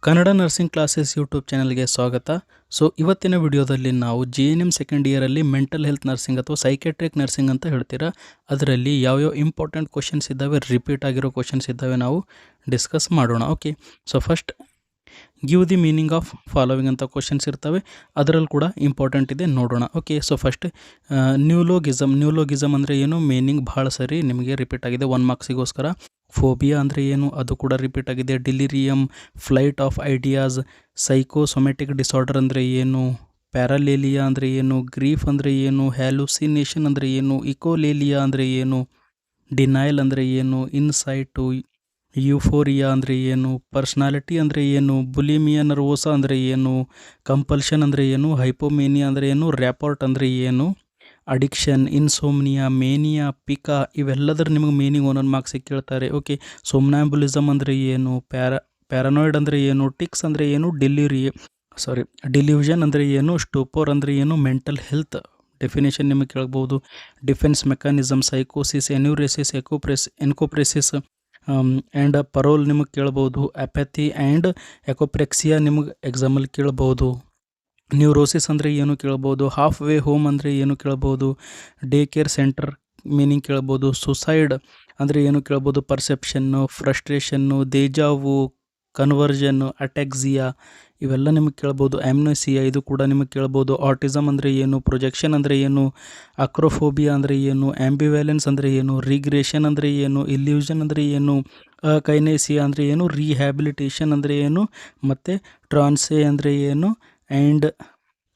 Kannada nursing classes YouTube ಚಾನಲ್ಗೆ ಸ್ವಾಗತ. So ಇವತ್ತಿನ ವಿಡಿಯೋದಲ್ಲಿ ನಾವು JNM ಸೆಕೆಂಡ್ ಇಯರಲ್ಲಿ ಮೆಂಟಲ್ ಹೆಲ್ತ್ ನರ್ಸಿಂಗ್ ಅಥವಾ ಸೈಕೆಟ್ರಿಕ್ ನರ್ಸಿಂಗ್ ಅಂತ ಹೇಳ್ತೀರಾ, ಅದರಲ್ಲಿ ಯಾವ್ಯಾವ ಇಂಪಾರ್ಟೆಂಟ್ ಕ್ವಶನ್ಸ್ ಇದ್ದಾವೆ, ರಿಪೀಟ್ ಆಗಿರೋ ಕ್ವಶನ್ಸ್ ಇದ್ದಾವೆ, ನಾವು ಡಿಸ್ಕಸ್ ಮಾಡೋಣ. Okay, so first give the meaning of following ಅಂತ ಕ್ವಶನ್ಸ್ ಇರ್ತವೆ, ಅದರಲ್ಲಿ ಕೂಡ ಇಂಪಾರ್ಟೆಂಟ್ ಇದೆ, ನೋಡೋಣ. ಓಕೆ, ಸೊ ಫಸ್ಟ್ ನ್ಯೂಲೋಗಿಸಮ್ ಅಂದರೆ ಏನು, ಮೀನಿಂಗ್ ಭಾಳ ಸರಿ ನಿಮಗೆ ರಿಪೀಟ್ ಆಗಿದೆ 1 ಮಾರ್ಕ್ಸಿಗೋಸ್ಕರ. ಫೋಬಿಯಾ ಅಂದರೆ ಏನು, ಅದು ಕೂಡ ರಿಪೀಟ್ ಆಗಿದೆ. Delirium, flight of ideas, psychosomatic disorder ಅಂದರೆ ಏನು, ಪ್ಯಾರಾಲೇಲಿಯಾ ಅಂದರೆ ಏನು, ಗ್ರೀಫ್ ಅಂದರೆ ಏನು, ಹ್ಯಾಲುಸಿನೇಷನ್ ಅಂದರೆ ಏನು, ಇಕೋಲೇಲಿಯಾ ಅಂದರೆ ಏನು, ಡಿನೈಲ್ ಅಂದರೆ ಏನು, ಇನ್ಸೈಟು, ಯುಫೋರಿಯಾ ಅಂದರೆ ಏನು, ಪರ್ಸ್ನಾಲಿಟಿ ಅಂದರೆ ಏನು, ಬುಲಿಮಿಯಾ ನರ್ವೋಸಾ ಅಂದರೆ ಏನು, ಕಂಪಲ್ಷನ್ ಅಂದರೆ ಏನು, ಹೈಪೋಮೇನಿಯಾ ಅಂದರೆ ಏನು, ರ್ಯಾಪೋರ್ಟ್ ಅಂದರೆ ಏನು, ಅಡಿಕ್ಷನ್, ಇನ್ಸೋಮ್ನಿಯಾ, ಮೇನಿಯಾ, ಪಿಕಾ, ಇವೆಲ್ಲದರ ನಿಮಗೆ ಮೀನಿಂಗ್ ಒಂದೊಂದು ಮಾರ್ಕ್ಸಿಗೆ ಕೇಳ್ತಾರೆ. ಓಕೆ, ಸೋಮ್ನಾಂಬುಲಿಸಮ್ ಅಂದರೆ ಏನು, ಪ್ಯಾರನಾಯ್ಡ್ ಅಂದರೆ ಏನು, ಟಿಕ್ಸ್ ಅಂದರೆ ಏನು, ಡಿಲ್ಯೂಷನ್ ಅಂದರೆ ಏನು, ಸ್ಟೋಪೋರ್ ಅಂದರೆ ಏನು, ಮೆಂಟಲ್ ಹೆಲ್ತ್ ಡೆಫಿನೇಷನ್ ನಿಮಗೆ ಕೇಳ್ಬೋದು. ಡಿಫೆನ್ಸ್ ಮೆಕ್ಯಾನಿಸಮ್, ಸೈಕೋಸಿಸ್, ಎನ್ಯೂರೆಸಿಸ್, ಎನ್ಕೋಪ್ರೆಸಿಸ್ ಆ್ಯಂಡ್ ಪರೋಲ್ ನಿಮಗೆ ಕೇಳ್ಬೋದು. ಅಪ್ಯಾಥಿ ಆ್ಯಂಡ್ ಎಕೋಪ್ರೆಕ್ಸಿಯಾ ನಿಮಗೆ ಎಕ್ಸಾಮಲ್ಲಿ ಕೇಳ್ಬೋದು. ನ್ಯೂರೋಸಿಸ್ ಅಂದರೆ ಏನು ಕೇಳ್ಬೋದು. ಹಾಫ್ ವೇ ಹೋಮ್ ಅಂದರೆ ಏನು ಕೇಳ್ಬೋದು. ಡೇ ಕೇರ್ ಸೆಂಟರ್ ಮೀನಿಂಗ್ ಕೇಳ್ಬೋದು. ಸುಸೈಡ್ ಅಂದರೆ ಏನು ಕೇಳ್ಬೋದು. ಪರ್ಸೆಪ್ಷನ್ನು, ಫ್ರಸ್ಟ್ರೇಷನ್ನು, ದೇಜಾವು, ಕನ್ವರ್ಷನ್ನು, ಅಟ್ಯಾಕ್ಸಿಯಾ, ಇವೆಲ್ಲ ನಿಮಗೆ ಕೇಳ್ಬೋದು. ಆಮ್ನೆಸಿಯಾ, ಇದು ಕೂಡ ನಿಮಗೆ ಕೇಳ್ಬೋದು. ಆಟಿಸಮ್ ಅಂದರೆ ಏನು, ಪ್ರೊಜೆಕ್ಷನ್ ಅಂದರೆ ಏನು, ಅಕ್ರೋಫೋಬಿಯಾ ಅಂದರೆ ಏನು, ಆಂಬಿವ್ಯಾಲೆನ್ಸ್ ಅಂದರೆ ಏನು, ರಿಗ್ರೆಷನ್ ಅಂದರೆ ಏನು, ಇಲ್ಯೂಷನ್ ಅಂದರೆ ಏನು, ಕೈನೇಸಿಯಾ ಅಂದರೆ ಏನು, ರಿಹ್ಯಾಬಿಲಿಟೇಷನ್ ಅಂದರೆ ಏನು, ಮತ್ತು ಟ್ರಾನ್ಸೆ ಅಂದರೆ ಏನು, ಆ್ಯಂಡ್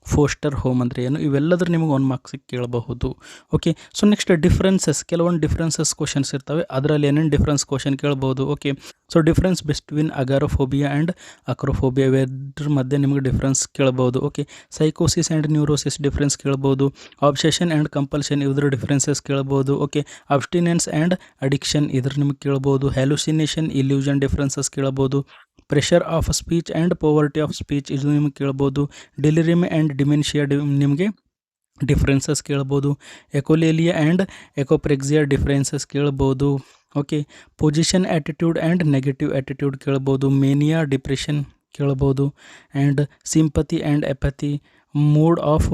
ಫೋಸ್ಟರ್ ಹೋಮ್ ಅಂದರೆ ಏನು, ಇವೆಲ್ಲದ್ರ ನಿಮಗೆ 1 ಮಾರ್ಕ್ಸಿಗೆ ಕೇಳಬಹುದು. ಓಕೆ, ಸೊ ನೆಕ್ಸ್ಟ್ ಕೆಲವೊಂದು ಡಿಫ್ರೆನ್ಸಸ್ ಕ್ವಶನ್ಸ್ ಇರ್ತವೆ, ಅದರಲ್ಲಿ ಏನೇನು ಡಿಫ್ರೆನ್ಸ್ ಕ್ವಶನ್ ಕೇಳ್ಬೋದು. Okay, so difference between agoraphobia and acrophobia, ಇವೆರದ್ರ ಮಧ್ಯೆ ನಿಮಗೆ ಡಿಫ್ರೆನ್ಸ್ ಕೇಳ್ಬೋದು. ಓಕೆ, ಸೈಕೋಸಿಸ್ ಆ್ಯಂಡ್ ನ್ಯೂರೋಸಿಸ್ ಡಿಫ್ರೆನ್ಸ್ ಕೇಳ್ಬೋದು. ಆಬ್ಸೆಷನ್ ಆ್ಯಂಡ್ ಕಂಪಲ್ಷನ್ ಇದ್ರ ಡಿಫ್ರೆನ್ಸಸ್ ಕೇಳ್ಬೋದು. ಓಕೆ, ಅಬ್ಸ್ಟಿನೆನ್ಸ್ ಆ್ಯಂಡ್ ಅಡಿಕ್ಷನ್ ಇದ್ರ ನಿಮಗೆ ಕೇಳ್ಬೋದು. ಹ್ಯಾಲುಸಿನೇಷನ್, ಇಲ್ಯೂಷನ್ ಡಿಫ್ರೆನ್ಸಸ್ ಕೇಳ್ಬೋದು. Pressure of speech and poverty of speech ಇದು ನಿಮಗೆ ಕೇಳ್ಬೋದು. ಡೆಲಿರಿಯಮ್ ಆ್ಯಂಡ್ ಡಿಮೆನ್ಷಿಯಾ ನಿಮಗೆ ಡಿಫ್ರೆನ್ಸಸ್ ಕೇಳ್ಬೋದು. ಎಕೋಲೇಲಿಯಾ ಆ್ಯಂಡ್ ಎಕೋಪ್ರೆಕ್ಸಿಯಾ ಡಿಫ್ರೆನ್ಸಸ್ ಕೇಳ್ಬೋದು. Okay, positive attitude and negative attitude ಕೇಳ್ಬೋದು. ಮೇನಿಯಾ, ಡಿಪ್ರೆಷನ್ ಕೇಳ್ಬೋದು. And sympathy and empathy, mood of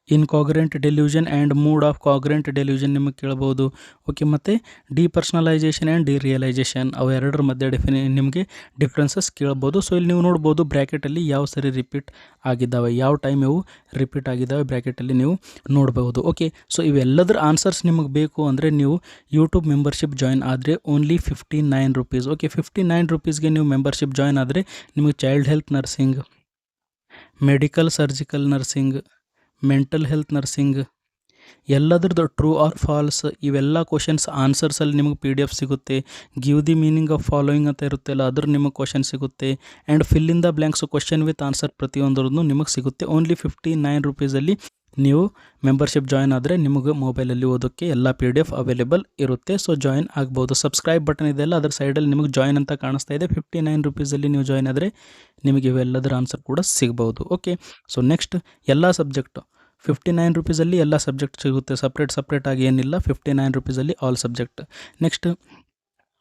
incongruent delusion and mood of congruent delusion ನಿಮಗೆ ಕೇಳ್ಬೋದು. ಓಕೆ, ಮತ್ತು ಡಿಪರ್ಸನಲೈಸೇಷನ್ ಆ್ಯಂಡ್ ಡಿರಿಯಲೈಸೇಷನ್ ಅವೆರಡರ ಮಧ್ಯೆ ನಿಮಗೆ ಡಿಫ್ರೆನ್ಸಸ್ ಕೇಳ್ಬೋದು. ಸೊ ಇಲ್ಲಿ ನೀವು ನೋಡ್ಬೋದು ಬ್ರ್ಯಾಕೆಟಲ್ಲಿ ಯಾವ ಸರಿ ರಿಪೀಟ್ ಆಗಿದ್ದಾವೆ, ಯಾವ ಟೈಮ್ ಇವು ರಿಪೀಟ್ ಆಗಿದ್ದಾವೆ ಬ್ರ್ಯಾಕೆಟಲ್ಲಿ ನೀವು ನೋಡ್ಬೋದು. ಓಕೆ, ಸೊ ಇವೆಲ್ಲದರ ಆನ್ಸರ್ಸ್ ನಿಮಗೆ ಬೇಕು ಅಂದರೆ ನೀವು ಯೂಟ್ಯೂಬ್ ಮೆಂಬರ್ಶಿಪ್ ಜಾಯ್ನ್ ಆದರೆ ಓನ್ಲಿ 59 ರೂಪೀಸ್. ಓಕೆ, 59 ರೂಪೀಸ್ಗೆ ನೀವು ಮೆಂಬರ್ಶಿಪ್ ಜಾಯ್ನ್ ಆದರೆ ನಿಮಗೆ child health nursing, medical surgical nursing, mental health nursing ಎಲ್ಲದ್ರದ್ದು ಟ್ರೂ ಆರ್ ಫಾಲ್ಸ್ ಇವೆಲ್ಲ ಕ್ವಶನ್ಸ್ ಆನ್ಸರ್ಸಲ್ಲಿ ನಿಮಗೆ PDF ಸಿಗುತ್ತೆ. Give the meaning of following ಅಂತ ಇರುತ್ತಲ್ಲ, ಅದ್ರ ನಿಮಗೆ ಕ್ವಶನ್ ಸಿಗುತ್ತೆ. And fill in the blanks question with answer ಪ್ರತಿಯೊಂದರದ್ದು ನಿಮಗೆ ಸಿಗುತ್ತೆ. ಓನ್ಲಿ 59 ರೂಪೀಸಲ್ಲಿ ನೀವು ಮೆಂಬರ್ಶಿಪ್ ಜಾಯ್ನ್ ಆದರೆ ನಿಮಗೆ ಮೊಬೈಲಲ್ಲಿ ಓದೋಕ್ಕೆ ಎಲ್ಲ PDF ಅವೈಲೇಬಲ್ ಇರುತ್ತೆ. ಸೊ ಜಾಯ್ನ್ ಆಗ್ಬೋದು. ಸಬ್ಸ್ಕ್ರೈಬ್ ಬಟನ್ ಇದೆಯಲ್ಲ, ಅದರ ಸೈಡಲ್ಲಿ ನಿಮಗೆ ಜಾಯ್ನ್ ಅಂತ ಕಾಣಿಸ್ತಾ ಇದೆ. 59 ರೂಪೀಸಲ್ಲಿ ನೀವು ಜಾಯ್ನ್ ಆದರೆ ನಿಮಗೆ ಇವೆಲ್ಲದರ ಆನ್ಸರ್ ಕೂಡ ಸಿಗ್ಬೋದು. ಓಕೆ, ಸೊ ನೆಕ್ಸ್ಟ್ ಎಲ್ಲ ಸಬ್ಜೆಕ್ಟು 59 ರೂಪೀಸಲ್ಲಿ ಎಲ್ಲ ಸಬ್ಜೆಕ್ಟ್ ಸಿಗುತ್ತೆ, ಸಪ್ರೇಟ್ ಆಗಿ ಏನಿಲ್ಲ. 59 ರೂಪೀಸಲ್ಲಿ all subject. Next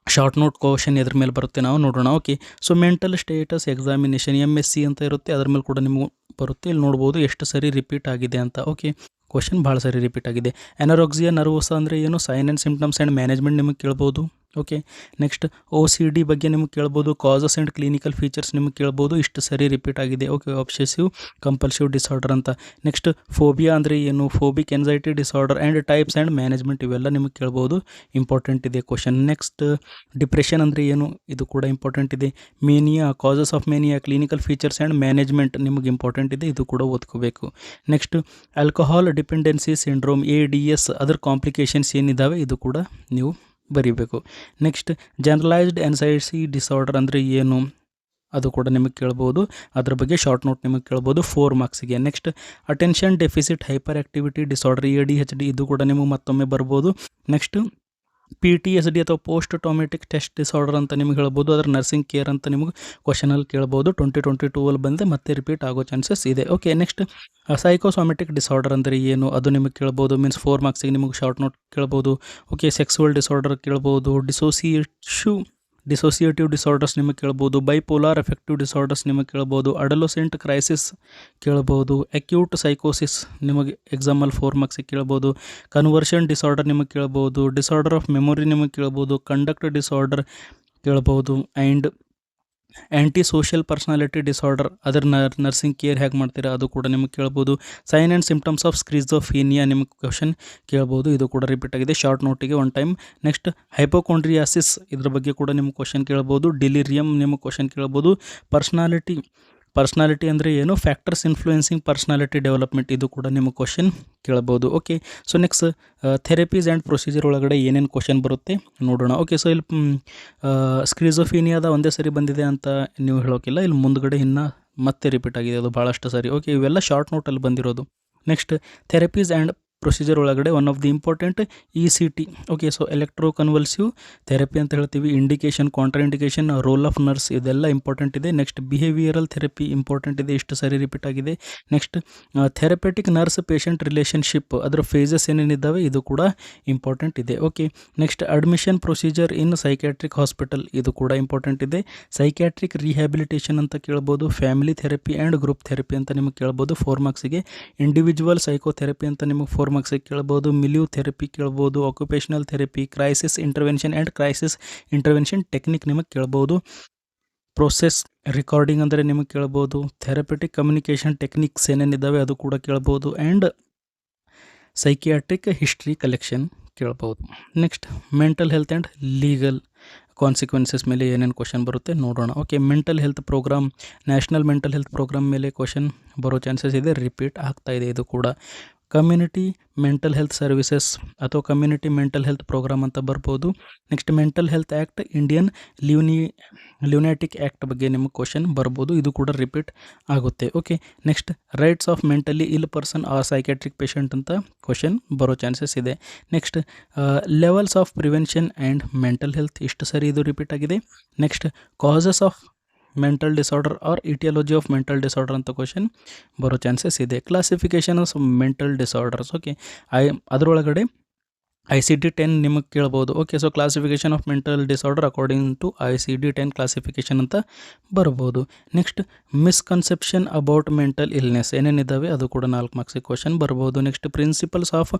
short note question ಎದ್ರ ಮೇಲೆ ಬರುತ್ತೆ ನಾವು ನೋಡೋಣ. Okay, so mental status examination MSc ಅಂತ ಇರುತ್ತೆ, ಅದ್ರ ಮೇಲೆ ಕೂಡ ನಿಮಗೆ ಬರುತ್ತೆ. ಇಲ್ಲಿ ನೋಡ್ಬೋದು ಎಷ್ಟು ಸರಿ ರಿಪೀಟ್ ಆಗಿದೆ ಅಂತ. ಓಕೆ, ಕ್ವಶನ್ ಭಾಳ ಸರಿ ರಿಪೀಟ್ ಆಗಿದೆ. ಅನಾರೋಕ್ಸಿಯಾ ನರ್ವೋಸಾ ಅಂದರೆ ಏನು, sign and symptoms and management ನಿಮಗೆ ಕೇಳ್ಬೋದು. ಓಕೆ, ನೆಕ್ಸ್ಟ್ OCD ಬಗ್ಗೆ ನಿಮಗೆ ಕೇಳ್ಬೋದು. ಕಾಸಸ್ ಆ್ಯಂಡ್ ಕ್ಲಿನಿಕಲ್ ಫೀಚರ್ಸ್ ನಿಮಗೆ ಕೇಳ್ಬೋದು. ಇಷ್ಟು ಸರಿ ರಿಪೀಟ್ ಆಗಿದೆ. ಓಕೆ, ಅಬ್ಸೆಸಿವ್ ಕಂಪಲ್ಸಿವ್ ಡಿಸಾರ್ಡರ್ ಅಂತ. ನೆಕ್ಸ್ಟ್ ಫೋಬಿಯಾ ಅಂದರೆ ಏನು, phobic anxiety disorder and types and management ಇವೆಲ್ಲ ನಿಮಗೆ ಕೇಳ್ಬೋದು. ಇಂಪಾರ್ಟೆಂಟ್ ಇದೆ ಕ್ವಶನ್. ನೆಕ್ಸ್ಟ್ ಡಿಪ್ರೆಷನ್ ಅಂದರೆ ಏನು, ಇದು ಕೂಡ ಇಂಪಾರ್ಟೆಂಟ್ ಇದೆ. Mania, causes of mania, clinical features and management ನಿಮಗೆ ಇಂಪಾರ್ಟೆಂಟ್ ಇದೆ, ಇದು ಕೂಡ ಓದ್ಕೋಬೇಕು. Next alcohol dependency syndrome ADS ಅದರ ಕಾಂಪ್ಲಿಕೇಶನ್ಸ್ ಏನಿದ್ದಾವೆ ಇದು ಕೂಡ ನೀವು ಬರೀಬೇಕು. ನೆಕ್ಸ್ಟ್ ಜನರಲೈಸ್ಡ್ ಆನ್ಸೈಟಿ ಡಿಸಾರ್ಡರ್ ಅಂದರೆ ಏನು, ಅದು ಕೂಡ ನಿಮಗೆ ಕೇಳ್ಬೋದು. ಅದ್ರ ಬಗ್ಗೆ ಶಾರ್ಟ್ ನೋಟ್ ನಿಮಗೆ ಕೇಳ್ಬೋದು 4 ಮಾರ್ಕ್ಸಿಗೆ. Next attention deficit hyper activity disorder ADHD ಇದು ಕೂಡ ನಿಮಗೆ ಮತ್ತೊಮ್ಮೆ ಬರ್ಬೋದು. ನೆಕ್ಸ್ಟ್ PTSD ಅಥವಾ ಪೋಸ್ಟ್ ಟ್ರಾಮೆಟಿಕ್ ಟೆಸ್ಟ್ ಡಿಸಾರ್ಡರ್ ಅಂತ ನಿಮಗೆ ಹೇಳ್ಬೋದು. ಅದರ ನರ್ಸಿಂಗ್ ಕೇರ್ ಅಂತ ನಿಮಗೆ ಕ್ವಶನಲ್ಲಿ ಕೇಳ್ಬೋದು. 2022 ಬಂದರೆ ಮತ್ತೆ ರಿಪೀಟ್ ಆಗೋ ಚಾನ್ಸಸ್ ಇದೆ. ಓಕೆ, ನೆಕ್ಸ್ಟ್ ಸೈಕೋಸೊಮ್ಯಾಟಿಕ್ ಡಿಸಾರ್ಡರ್ ಅಂದರೆ ಏನು, ಅದು ನಿಮಗೆ ಕೇಳ್ಬೋದು. ಮೀನ್ಸ್ 4 ಮಾರ್ಕ್ಸಿಗೆ ನಿಮಗೆ ಶಾರ್ಟ್ ನೋಟ್ ಕೇಳ್ಬೋದು. ಓಕೆ, ಸೆಕ್ಸುವಲ್ ಡಿಸಾರ್ಡರ್ ಕೇಳ್ಬೋದು. ಡಿಸೋಸಿಯೇಟಿವ್ ಡಿಸಾರ್ಡರ್ಸ್ ನಿಮಗೆ ಕೇಳ್ಬೋದು, ಬೈಪೋಲಾರ್ ಎಫೆಕ್ಟಿವ್ ಡಿಸಾರ್ಡರ್ಸ್ ನಿಮಗೆ ಕೇಳ್ಬೋದು, ಅಡಲೋಸೆಂಟ್ ಕ್ರೈಸಿಸ್ ಕೇಳ್ಬೋದು, ಅಕ್ಯೂಟ್ ಸೈಕೋಸಿಸ್ ನಿಮಗೆ ಎಕ್ಸಾಂಪಲ್ 4 ಮಾರ್ಕ್ಸಿಗೆ ಕೇಳ್ಬೋದು, ಕನ್ವರ್ಷನ್ ಡಿಸಾರ್ಡರ್ ನಿಮಗೆ ಕೇಳ್ಬೋದು, ಡಿಸಾರ್ಡರ್ ಆಫ್ ಮೆಮೊರಿ ನಿಮಗೆ ಕೇಳ್ಬೋದು, ಕಂಡಕ್ಟ್ ಡಿಸಾರ್ಡರ್ ಕೇಳ್ಬೋದು, and anti social personality disorder ಅದರ ನರ್ಸಿಂಗ್ ಕೇರ್ ಹೇಗೆ ಮಾಡ್ತೀರಾ ಅದು ಕೂಡ ನಿಮಗೆ ಕೇಳ್ಬೋದು. ಸೈನ್ ಆ್ಯಂಡ್ ಸಿಂಪ್ಟಮ್ಸ್ ಆಫ್ ಸ್ಕ್ರಿಜೋಫ್ರೀನಿಯಾ ನಿಮಗೆ ಕ್ವಶನ್ ಕೇಳ್ಬೋದು, ಇದು ಕೂಡ ರಿಪೀಟ್ ಆಗಿದೆ ಶಾರ್ಟ್ ನೋಟಿಗೆ ಒನ್ ಟೈಮ್. ನೆಕ್ಸ್ಟ್ ಹೈಪೋಕಾಂಡ್ರಿಯಾಸಿಸ್ ಇದ್ರ ಬಗ್ಗೆ ಕೂಡ ನಿಮಗೆ ಕ್ವಶನ್ ಕೇಳ್ಬೋದು. ಡಿಲಿರಿಯಮ್ ನಿಮಗೆ ಕ್ವಶನ್ ಕೇಳ್ಬೋದು. ಪರ್ಸ್ನಾಲಿಟಿ ಅಂದರೆ ಏನು, ಫ್ಯಾಕ್ಟರ್ಸ್ ಇನ್ಫ್ಲೂಯೆನ್ಸಿಂಗ್ ಪರ್ಸ್ನಾಲಿಟಿ ಡೆವಲಪ್ಮೆಂಟ್ ಇದು ಕೂಡ ನಿಮಗೆ ಕ್ವಶನ್ ಕೇಳ್ಬೋದು. Okay, so next therapies and procedure ಒಳಗಡೆ ಏನೇನು ಕ್ವಶನ್ ಬರುತ್ತೆ ನೋಡೋಣ. ಓಕೆ, ಸೊ ಇಲ್ಲಿ ಸ್ಕ್ರಿಜೋಫೀನಿಯಾದ ಒಂದೇ ಸರಿ ಬಂದಿದೆ ಅಂತ ನೀವು ಹೇಳೋಕ್ಕಿಲ್ಲ, ಇಲ್ಲಿ ಮುಂದ್ಗಡೆ ಇನ್ನು ಮತ್ತೆ ರಿಪೀಟ್ ಆಗಿದೆ ಅದು ಭಾಳಷ್ಟು ಸರಿ. ಓಕೆ, ಇವೆಲ್ಲ ಶಾರ್ಟ್ ನೋಟಲ್ಲಿ ಬಂದಿರೋದು. ನೆಕ್ಸ್ಟ್ ಥೆರಪೀಸ್ ಆ್ಯಂಡ್ ಪ್ರೊಸೀಜರ್ ಒಳಗಡೆ one of the important ECT. Okay, so electro convulsive therapy ಅಂತ ಹೇಳ್ತೀವಿ. ಇಂಡಿಕೇಶನ್, ಕಾಂಟ್ರಾಇಂಡಿಕೇಶನ್, ರೋಲ್ ಆಫ್ ನರ್ಸ್ ಇದೆಲ್ಲ ಇಂಪಾರ್ಟೆಂಟ್ ಇದೆ. ನೆಕ್ಸ್ಟ್ ಬಿಹೇವಿಯರಲ್ ಥೆರಪಿ ಇಂಪಾರ್ಟೆಂಟ್ ಇದೆ, ಇಷ್ಟು ಸರಿ ರಿಪೀಟ್ ಆಗಿದೆ. Next therapeutic nurse patient relationship ಅದರ ಫೇಸಸ್ ಏನೇನಿದ್ದಾವೆ ಇದು ಕೂಡ ಇಂಪಾರ್ಟೆಂಟ್ ಇದೆ. ಓಕೆ, ನೆಕ್ಸ್ಟ್ ಅಡ್ಮಿಷನ್ ಪ್ರೊಸೀಜರ್ ಇನ್ ಸೈಕ್ಯಾಟ್ರಿಕ್ ಹಾಸ್ಪಿಟಲ್ ಇದು ಕೂಡ ಇಂಪಾರ್ಟೆಂಟ್ ಇದೆ. ಸೈಕ್ಯಾಟ್ರಿಕ್ ರಿಹ್ಯಾಬಿಲಿಟೇಷನ್ ಅಂತ ಕೇಳ್ಬೋದು. Family therapy and group therapy ಅಂತ ನಿಮಗೆ ಕೇಳ್ಬೋದು 4 ಮಾರ್ಕ್ಸಿಗೆ. ಇಂಡಿವಿಜುವಲ್ ಸೈಕೋಥೆರಪಿ ಅಂತ ನಿಮಗೆ 4 ಮಾರ್ಕ್ಸಿಗೆ ಕೇಳ್ಬೋದು. ಮಿಲಿಯೂ ಥೆರಪಿ ಕೇಳ್ಬೋದು. Occupational therapy, crisis intervention and crisis intervention technique ನಿಮಗೆ ಕೇಳ್ಬೋದು. ಪ್ರೋಸೆಸ್ ರೆಕಾರ್ಡಿಂಗ್ ಅಂದರೆ ನಿಮಗೆ ಕೇಳ್ಬೋದು. ಥೆರಪೆಟಿಕ್ ಕಮ್ಯುನಿಕೇಷನ್ ಟೆಕ್ನಿಕ್ಸ್ ಏನೇನಿದ್ದಾವೆ ಅದು ಕೂಡ ಕೇಳ್ಬೋದು. ಆ್ಯಂಡ್ ಸೈಕಿಯಾಟ್ರಿಕ್ ಹಿಸ್ಟ್ರಿ ಕಲೆಕ್ಷನ್ ಕೇಳ್ಬೋದು. Next mental health and legal consequences ಮೇಲೆ ಏನೇನು ಕ್ವಶನ್ ಬರುತ್ತೆ ನೋಡೋಣ. Okay, mental health program, national mental health program ಮೇಲೆ ಕ್ವಶನ್ ಬರೋ ಚಾನ್ಸಸ್ ಇದೆ, ರಿಪೀಟ್ ಆಗ್ತಾ ಇದೆ ಇದು ಕೂಡ. ಕಮ್ಯುನಿಟಿ ಮೆಂಟಲ್ ಹೆಲ್ತ್ ಸರ್ವಿಸಸ್ ಅಥವಾ ಕಮ್ಯುನಿಟಿ ಮೆಂಟಲ್ ಹೆಲ್ತ್ ಪ್ರೋಗ್ರಾಮ್ ಅಂತ ಬರ್ಬೋದು. Next mental health act, Indian lunatic act ಬಗ್ಗೆ ನಿಮಗೆ ಕ್ವಶನ್ ಬರ್ಬೋದು, ಇದು ಕೂಡ ರಿಪೀಟ್ ಆಗುತ್ತೆ. Okay, next rights of mentally ಇಲ್ ಪರ್ಸನ್ ಆರ್ ಸೈಕ್ಯಾಟ್ರಿಕ್ ಪೇಷಂಟ್ ಅಂತ ಕ್ವಶನ್ ಬರೋ ಚಾನ್ಸಸ್ ಇದೆ. Next levels of prevention and mental health ಇಷ್ಟು ಸರಿ ಇದು ರಿಪೀಟ್ ಆಗಿದೆ. Next causes of mental disorder or etiology of mental disorder ಅಂತ ಕ್ವಶನ್ ಬರೋ ಚಾನ್ಸಸ್ ಇದೆ. Classification of mental disorders, okay, ಅದರೊಳಗಡೆ ICD-10 ನಿಮಗೆ ಕೇಳ್ಬೋದು. Okay, so classification of mental disorder according to ICD-10 classification ಅಂತ ಬರ್ಬೋದು. Next misconception about mental illness ಏನೇನಿದ್ದಾವೆ ಅದು ಕೂಡ 4 ಮಾರ್ಕ್ಸಿಗೆ ಕ್ವಶನ್ ಬರ್ಬೋದು. Next principles of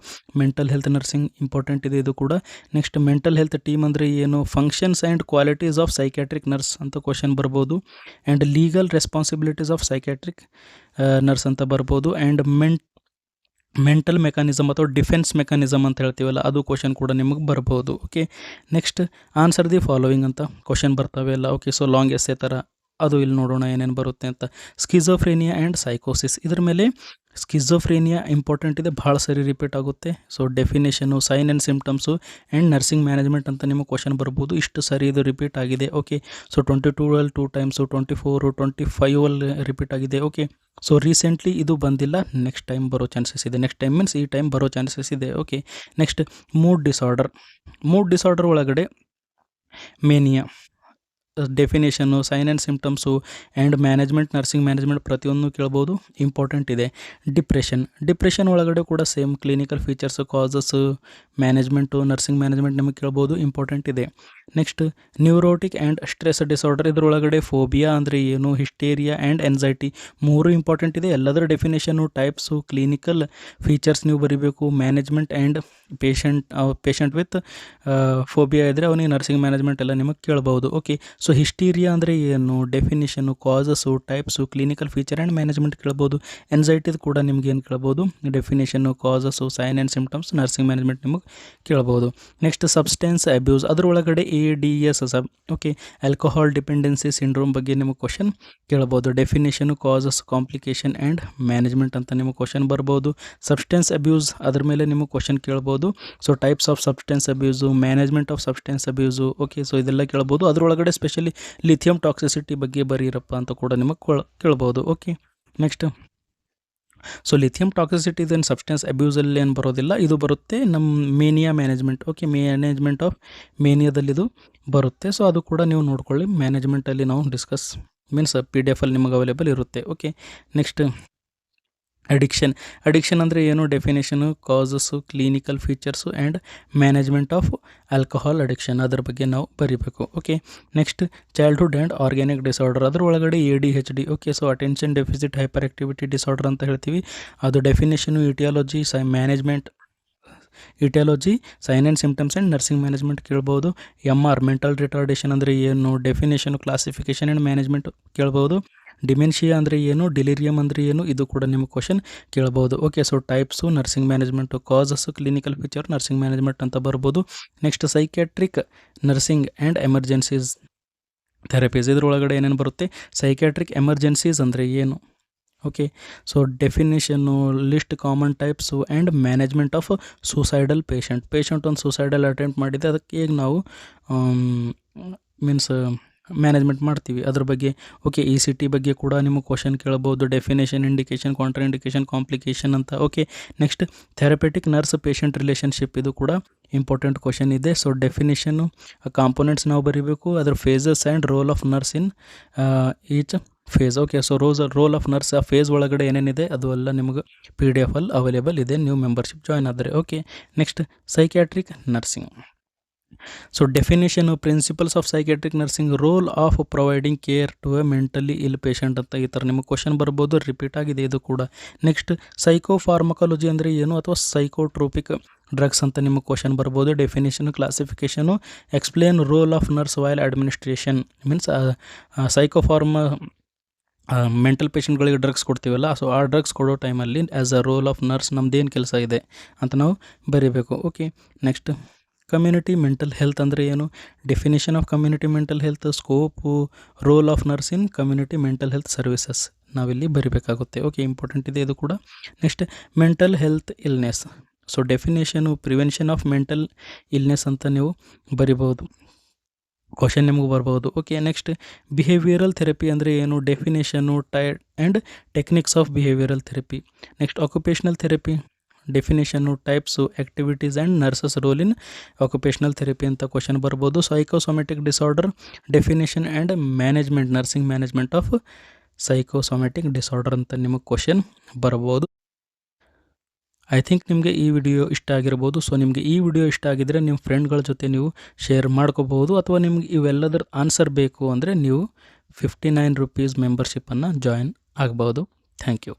mental health nursing important ಇದೆ ಇದು ಕೂಡ. ನೆಕ್ಸ್ಟ್ ಮೆಂಟಲ್ ಹೆಲ್ತ್ ಟೀಮ್ ಅಂದರೆ ಏನು, functions and qualities of psychiatric nurse ಅಂತ ಕ್ವಶನ್ ಬರ್ಬೋದು. And legal responsibilities of psychiatric nurse ಅಂತ ಬರ್ಬೋದು. ಆ್ಯಂಡ್ ಮೆಂಟಲ್ ಮೆಕ್ಯಾನಿಸಮ್ ಅಥವಾ ಡಿಫೆನ್ಸ್ ಮೆಕ್ಯಾನಿಸಮ್ ಅಂತ ಹೇಳ್ತೀವಲ್ಲ ಅದು ಕ್ವಶನ್ ಕೂಡ ನಿಮಗೆ ಬರ್ಬೋದು. Okay, next answer the following ಅಂತ ಕ್ವಶನ್ ಬರ್ತಾವೆ ಎಲ್ಲ. ಓಕೆ, ಸೊ ಲಾಂಗ್ ಎಸ್ಸೆ ಥರ ಅದು ಇಲ್ಲಿ ನೋಡೋಣ ಏನೇನು ಬರುತ್ತೆ ಅಂತ. ಸ್ಕಿಜೋಫ್ರೇನಿಯಾ ಆ್ಯಂಡ್ ಸೈಕೋಸಿಸ್ ಇದ್ರ ಮೇಲೆ ಸ್ಕಿಜೋಫ್ರೇನಿಯಾ ಇಂಪಾರ್ಟೆಂಟ್ ಇದೆ, ಭಾಳ ಸರಿ ರಿಪೀಟ್ ಆಗುತ್ತೆ. So definition, sign and symptoms and nursing management ಅಂತ ನಿಮಗೆ ಕ್ವಶನ್ ಬರ್ಬೋದು, ಇಷ್ಟು ಸರಿ ಇದು ರಿಪೀಟ್ ಆಗಿದೆ. ಓಕೆ, ಸೊ 22 2 ಟೈಮ್ಸು, 24 25 ರಿಪೀಟ್ ಆಗಿದೆ. ಓಕೆ, ಸೊ ರೀಸೆಂಟ್ಲಿ ಇದು ಬಂದಿಲ್ಲ, ನೆಕ್ಸ್ಟ್ ಟೈಮ್ ಬರೋ ಚಾನ್ಸಸ್ ಇದೆ. ನೆಕ್ಸ್ಟ್ ಟೈಮ್ ಮೀನ್ಸ್ ಈ ಟೈಮ್ ಬರೋ ಚಾನ್ಸಸ್ ಇದೆ. ಓಕೆ, ನೆಕ್ಸ್ಟ್ ಮೂಡ್ ಡಿಸಾರ್ಡರ್ ಒಳಗಡೆ ಮೇನಿಯಾ ಡೆಫಿನೇಷನ್ನು, sign and symptoms and management, nursing management ಪ್ರತಿಯೊಂದು ಕೇಳ್ಬೋದು, ಇಂಪಾರ್ಟೆಂಟ್ ಇದೆ. ಡಿಪ್ರೆಷನ್ ಒಳಗಡೆ ಕೂಡ same clinical features, causes, management, nursing management ನಿಮಗೆ ಕೇಳ್ಬೋದು, ಇಂಪಾರ್ಟೆಂಟ್ ಇದೆ. Next neurotic and stress disorder ಇದರೊಳಗಡೆ ಫೋಬಿಯಾ ಅಂದರೆ ಏನು, ಹಿಸ್ಟೇರಿಯಾ ಆ್ಯಂಡ್ ಎನ್ಸೈಟಿ 3 ಇಂಪಾರ್ಟೆಂಟ್ ಇದೆ. ಎಲ್ಲದರ ಡೆಫಿನೇಷನ್ನು, ಟೈಪ್ಸು, ಕ್ಲಿನಿಕಲ್ ಫೀಚರ್ಸ್ ನೀವು ಬರೀಬೇಕು. Management and patient with phobia ಇದ್ದರೆ ಅವನಿಗೆ ನರ್ಸಿಂಗ್ ಮ್ಯಾನೇಜ್ಮೆಂಟ್ ಎಲ್ಲ ನಿಮಗೆ ಕೇಳ್ಬೋದು. ಓಕೆ, ಸೊ ಹಿಸ್ಟೀರಿಯಾ ಅಂದರೆ ಏನು, definition, causes, types, clinical feature and management ಕೇಳ್ಬೋದು. ಎನ್ಸೈಟಿದು ಕೂಡ ನಿಮ್ಗೆ ಏನು ಕೇಳ್ಬೋದು, definition, causes, sign and symptoms, nursing management ನಿಮಗೆ ಕೇಳ್ಬೋದು. ನೆಕ್ಸ್ಟ್ ಸಬ್ಸ್ಟೆನ್ಸ್ ಅಬ್ಯೂಸ್ ಅದರೊಳಗಡೆ ADS okay, alcohol dependency syndrome ಬಗ್ಗೆ ನಿಮಗೆ ಕ್ವಶನ್ ಕೇಳ್ಬೋದು. Definition, causes, complication and management ಅಂತ ನಿಮಗೆ ಕ್ವಶನ್ ಬರ್ಬೋದು. ಸಬ್ಸ್ಟೆನ್ಸ್ ಅಬ್ಯೂಸ್ ಅದ್ರ ಮೇಲೆ ನಿಮಗೆ ಕ್ವಶನ್ ಕೇಳ್ಬೋದು. So types of substance abuse, management of substance abuse, okay, so ಇದೆಲ್ಲ ಕೇಳ್ಬೋದು. ಅದರೊಳಗಡೆ ಸ್ಪೆಷಲಿ ಲಿಥಿಯಂ ಟಾಕ್ಸಿಸಿಟಿ ಬಗ್ಗೆ ಬರೀರಪ್ಪ ಅಂತ ಕೂಡ ನಿಮಗೆ ಕೇಳ್ಬೋದು. Okay, next so lithium toxicity ಇದನ್ನು ಸಬ್ಸ್ಟೆನ್ಸ್ ಅಬ್ಯೂಸಲ್ಲಿ ಏನು ಬರೋದಿಲ್ಲ, ಇದು ಬರುತ್ತೆ ನಮ್ಮ mania management. Okay, management of ಮೇನಿಯಾದಲ್ಲಿದು ಬರುತ್ತೆ. ಸೊ ಅದು ಕೂಡ ನೀವು ನೋಡ್ಕೊಳ್ಳಿ, ಮ್ಯಾನೇಜ್ಮೆಂಟಲ್ಲಿ ನಾವು ಡಿಸ್ಕಸ್ ಮೀನ್ಸ್ PDF ಅಲ್ಲಿ ನಿಮಗೆ ಅವೈಲೇಬಲ್ ಇರುತ್ತೆ. ಓಕೆ, ನೆಕ್ಸ್ಟ್ ಅಡಿಕ್ಷನ್ ಅಂದರೆ ಏನು definition, causes, clinical features and management of alcohol addiction, ಅದ್ರ ಬಗ್ಗೆ ನಾವು ಬರೀಬೇಕು. Okay, next childhood and organic disorder, ಅದ್ರ ಒಳಗಡೆ ADHD. Okay, so attention deficit hyper activity disorder ಅಂತ ಹೇಳ್ತೀವಿ. ಅದು definition, etiology, management, sign and symptoms and nursing management ಕೇಳ್ಬೋದು. MR ಮೆಂಟಲ್ ರಿಟಾರ್ಡೇಷನ್ ಅಂದರೆ ಏನು, ಡೆಫಿನೇಷನು, ಕ್ಲಾಸಿಫಿಕೇಷನ್ ಆ್ಯಂಡ್ ಮ್ಯಾನೇಜ್ಮೆಂಟ್ ಕೇಳ್ಬೋದು. ಡಿಮೆನ್ಷಿಯಾ ಅಂದರೆ ಏನು, ಡಿಲಿರಿಯಮ್ ಅಂದರೆ ಏನು, ಇದು ಕೂಡ ನಿಮಗೆ ಕ್ವಶನ್ ಕೇಳ್ಬೋದು. Okay, so types, nursing management, causes, clinical feature, nursing management ಅಂತ ಬರ್ಬೋದು. Next psychiatric nursing and emergencies therapies, ಇದ್ರೊಳಗಡೆ ಏನೇನು ಬರುತ್ತೆ, ಸೈಕ್ಯಾಟ್ರಿಕ್ ಎಮರ್ಜೆನ್ಸೀಸ್ ಅಂದರೆ ಏನು. Okay, so definition, list, common types and management of suicidal patient ಒಂದು ಸೂಸೈಡಲ್ ಅಟೆಂಪ್ಟ್ ಮಾಡಿದೆ, ಅದಕ್ಕೆ ಈಗ ನಾವು ಮೀನ್ಸ್ ಮ್ಯಾನೇಜ್ಮೆಂಟ್ ಮಾಡ್ತೀವಿ ಅದ್ರ ಬಗ್ಗೆ. ಓಕೆ, ECT ಬಗ್ಗೆ ಕೂಡ ನಿಮಗೆ ಕ್ವಶನ್ ಕೇಳ್ಬೋದು, definition, indication, contraindication, complication ಅಂತ. Okay, next therapeutic nurse patient relationship, ಇದು ಕೂಡ ಇಂಪಾರ್ಟೆಂಟ್ ಕ್ವಶನ್ ಇದೆ. ಸೊ ಡೆಫಿನೇಷನ್ನು, ಕಾಂಪೋನೆಂಟ್ಸ್ ನಾವು ಬರೀಬೇಕು, ಅದರ phases and role of nurse in each phase. Okay, so role of nurse, ಆ ಫೇಸ್ ಒಳಗಡೆ ಏನೇನಿದೆ ಅದು ಎಲ್ಲ ನಿಮಗೆ PDF ಅಲ್ಲಿ ಅವೈಲೇಬಲ್ ಇದೆ, ನೀವು ಮೆಂಬರ್ಶಿಪ್ ಜಾಯ್ನ್ ಆದರೆ. Okay, next psychiatric nursing. So definition, principles of psychiatric nursing, role of providing care to a mentally ill patient ಅಂತ ಈ ಥರ ನಿಮಗೆ ಕ್ವಶನ್ ಬರ್ಬೋದು, ರಿಪೀಟ್ ಆಗಿದೆ ಇದು ಕೂಡ. ನೆಕ್ಸ್ಟ್ ಸೈಕೋಫಾರ್ಮಕಾಲಜಿ ಅಂದರೆ ಏನು, ಅಥವಾ ಸೈಕೋಟ್ರೋಪಿಕ್ ಡ್ರಗ್ಸ್ ಅಂತ ನಿಮಗೆ ಕ್ವಶನ್ ಬರ್ಬೋದು. Definition, classification, explain role of nurse while administration, means mental ಪೇಷಂಟ್ಗಳಿಗೆ ಡ್ರಗ್ಸ್ ಕೊಡ್ತೀವಲ್ಲ, ಸೊ ಆ ಡ್ರಗ್ಸ್ ಕೊಡೋ ಟೈಮಲ್ಲಿ as a role of nurse ನಮ್ದೇನು ಕೆಲಸ ಇದೆ ಅಂತ ನಾವು ಬರೀಬೇಕು. Okay, next community mental health ಅಂದರೆ ಏನು, definition of community mental health, scope, role of nurse in community mental health services ನಾವಿಲ್ಲಿ ಬರೀಬೇಕಾಗುತ್ತೆ. ಓಕೆ, ಇಂಪಾರ್ಟೆಂಟ್ ಇದೆ ಇದು ಕೂಡ. Next mental health illness, so definition, prevention of mental illness ಅಂತ ನೀವು ಬರಿಬೋದು, ಕ್ವಶನ್ ನಿಮಗೆ ಬರ್ಬೋದು. ಓಕೆ, ನೆಕ್ಸ್ಟ್ ಬಿಹೇವಿಯರಲ್ ಥೆರಪಿ ಅಂದರೆ ಏನು, definition, and techniques of behavioural therapy. Next occupational therapy, definition, types, activities and nurses role in occupational therapy ಅಂತ question ಬರ್ಬೋದು. Psychosomatic disorder, definition and management, nursing management of psychosomatic disorder ಅಂತ ನಿಮಗೆ question ಬರ್ಬೋದು. I think ನಿಮಗೆ ಈ video ಇಷ್ಟ ಆಗಿರ್ಬೋದು. So ನಿಮಗೆ ಈ ವಿಡಿಯೋ ಇಷ್ಟ ಆಗಿದ್ದರೆ ನಿಮ್ಮ ಫ್ರೆಂಡ್ಗಳ ಜೊತೆ ನೀವು ಶೇರ್ ಮಾಡ್ಕೋಬೋದು, ಅಥವಾ ನಿಮ್ಗೆ ಇವೆಲ್ಲದರ ಆನ್ಸರ್ ಬೇಕು ಅಂದರೆ ನೀವು ₹59 ಮೆಂಬರ್ಶಿಪ್ಪನ್ನು ಜಾಯಿನ್ ಆಗ್ಬೋದು. Thank you.